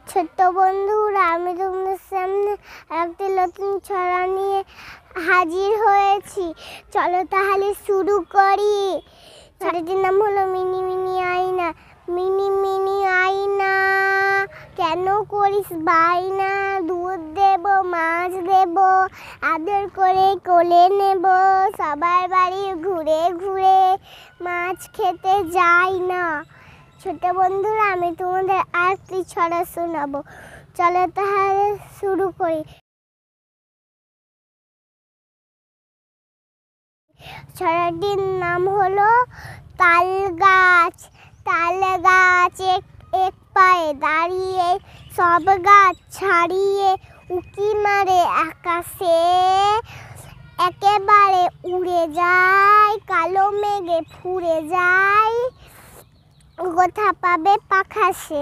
ছোট্ট বন্ধুরা, আমি তোমাদের সামনে একটি নতুন ছড়া নিয়ে হাজির হয়েছি। চলো তাহলে শুরু করি। ছড়াটির নাম হলো মিনি মিনি আয়না। মিনি মিনি আয়না, কেন করিস বায়না? দুধ দেব, মাছ দেব, আদর করে কোলে নেব, সবার বাড়ি ঘুরে ঘুরে মাছ খেতে যাই না। ছোট বন্ধুরা, আমি তোমাদের আরেকটি ছড়া শোনাবো। চলো তাহলে শুরু করি। ছড়াটির নাম হলো তাল গাছ। তাল গাছ এক পায়ে দাঁড়িয়ে, সব গাছ ছাড়িয়ে উঁকি মারে আকাশে, একেবারে উড়ে যায়, কালো মেঘে ফুরে যায়, কথা পাবে পাখাসে।